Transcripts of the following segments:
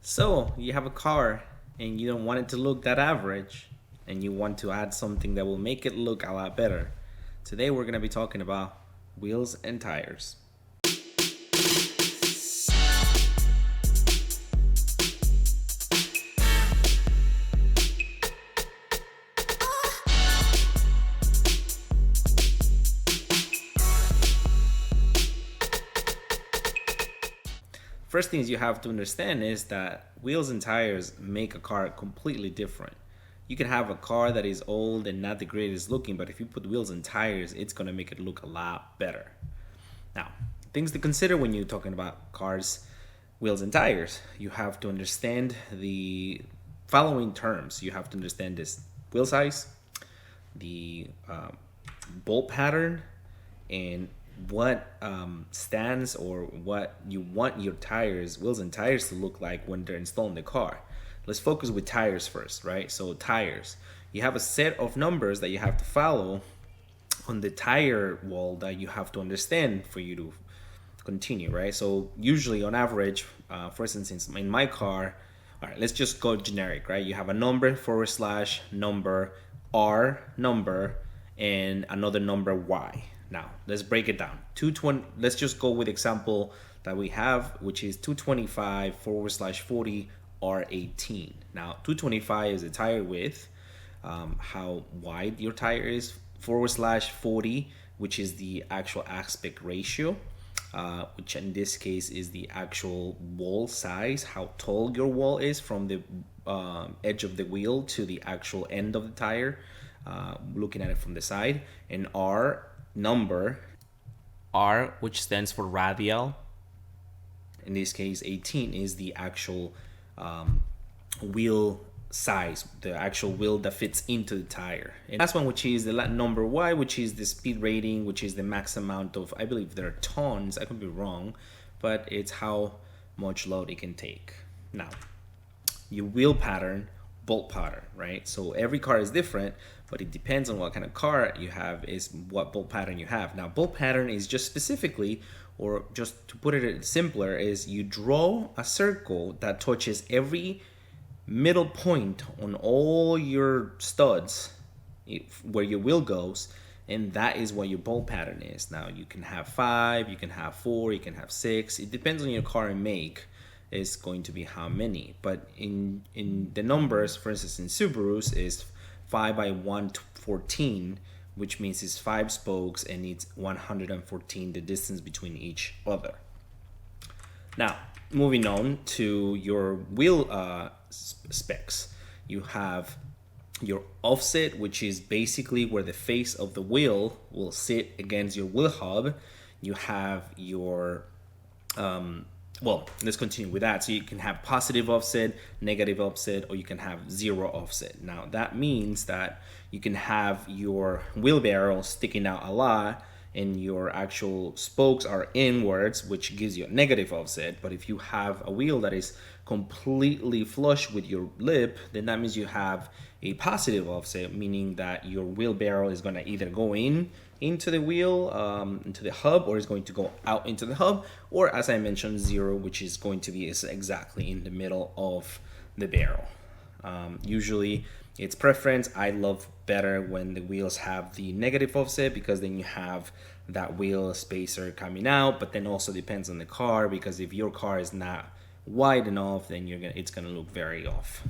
So you have a car and you don't want it to look that average and you want to add something that will make it look a lot better. Today we're going to be talking about wheels and tires. First things you have to understand is that wheels and tires make a car completely different. You can have a car that is old and not the greatest looking, but if you put wheels and tires, it's going to make it look a lot better. Now, things to consider when you're talking about cars, wheels, and tires. You have to understand the following terms. You have to understand this wheel size, the bolt pattern, and what stands or what you want your tires, wheels and tires to look like when they're installed in the car. Let's focus with tires first, right? So tires, you have a set of numbers that you have to follow on the tire wall that you have to understand for you to continue, right? So usually on average, for instance, in my car, all right, let's just go generic, right? You have a number / number R number and another number Y. Now let's break it down. 220. Let's just go with example that we have, which is 225 / 40 R18. Now 225 is the tire width, how wide your tire is, / 40, which is the actual aspect ratio, which in this case is the actual wall size, how tall your wall is from the edge of the wheel to the actual end of the tire, looking at it from the side, and R number, R, which stands for radial. In this case, 18 is the actual wheel size, the actual wheel that fits into the tire. And last one, which is the number Y, which is the speed rating, which is the max amount of, I believe there are tons, I could be wrong, but it's how much load it can take. Now, your wheel pattern, bolt pattern, right? So every car is different, but it depends on what kind of car you have is what bolt pattern you have. Now, bolt pattern is just specifically, or just to put it simpler, is you draw a circle that touches every middle point on all your studs where your wheel goes, and that is what your bolt pattern is. Now, you can have 5, you can have 4, you can have 6. It depends on your car and make is going to be how many, but in the numbers, for instance, in Subarus is 5 by 114, which means it's 5 spokes and it's 114 the distance between each other. Now, moving on to your wheel specs, you have your offset, which is basically where the face of the wheel will sit against your wheel hub. You have your well, let's continue with that. So you can have positive offset, negative offset, or you can have 0 offset. Now that means that you can have your wheelbarrow sticking out a lot and your actual spokes are inwards, which gives you a negative offset. But if you have a wheel that is completely flush with your lip, then that means you have a positive offset, meaning that your wheelbarrow is going to either go into the wheel, into the hub, or is going to go out into the hub, or as I mentioned, 0, which is going to be exactly in the middle of the barrel. Usually it's preference. I love better when the wheels have the negative offset, because then you have that wheel spacer coming out, but then also depends on the car, because if your car is not wide enough, then it's gonna look very off.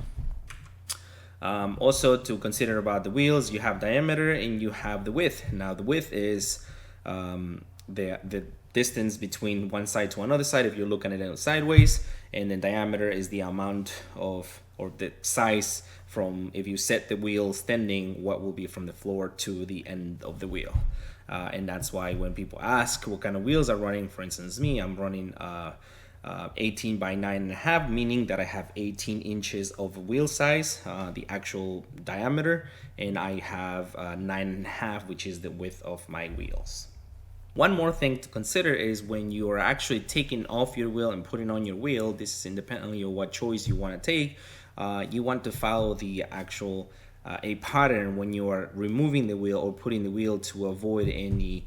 Also to consider about the wheels, you have diameter and you have the width. Now the width is the distance between one side to another side if you're looking at it sideways, and then diameter is the amount of, or the size from, if you set the wheel standing, what will be from the floor to the end of the wheel. And that's why when people ask what kind of wheels I'm running, for instance, me, I'm running 18 by 9.5, meaning that I have 18 inches of wheel size, the actual diameter, and I have 9.5, which is the width of my wheels. One more thing to consider is when you are actually taking off your wheel and putting on your wheel, this is independently of what choice you want to take, you want to follow the actual a pattern when you are removing the wheel or putting the wheel to avoid any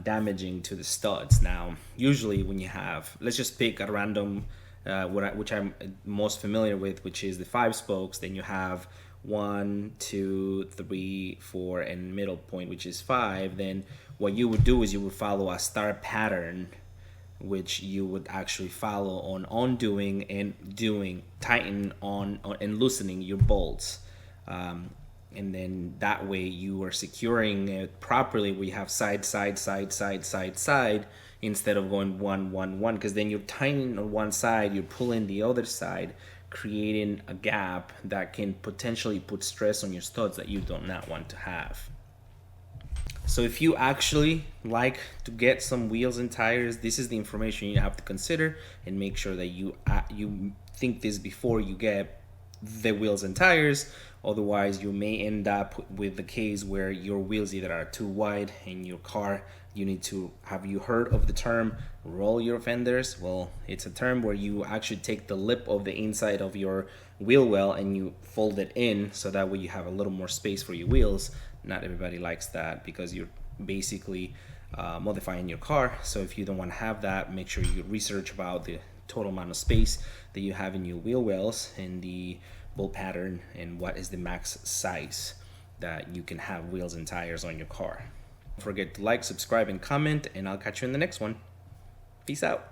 damaging to the studs. Now, usually when you have, let's just pick a random which I'm most familiar with, which is the 5 spokes. Then you have 1, 2, 3, 4, and middle point, which is 5. Then what you would do is you would follow a star pattern, which you would actually follow on undoing and doing, tighten on and loosening your bolts. And then that way you are securing it properly. We have side, side, side, side, side, side, instead of going 1, 1, 1, because then you're tightening on one side, you're pulling the other side, creating a gap that can potentially put stress on your studs that you do not want to have. So if you actually like to get some wheels and tires, this is the information you have to consider, and make sure that you think this before you get the wheels and tires. Otherwise, you may end up with the case where your wheels either are too wide in your car. You need to, have you heard of the term roll your fenders? Well, it's a term where you actually take the lip of the inside of your wheel well and you fold it in, so that way you have a little more space for your wheels. Not everybody likes that, because you're basically modifying your car. So if you don't want to have that, make sure you research about the total amount of space that you have in your wheel wells and the bolt pattern, and what is the max size that you can have wheels and tires on your car. Don't forget to like, subscribe, and comment, and I'll catch you in the next one. Peace out.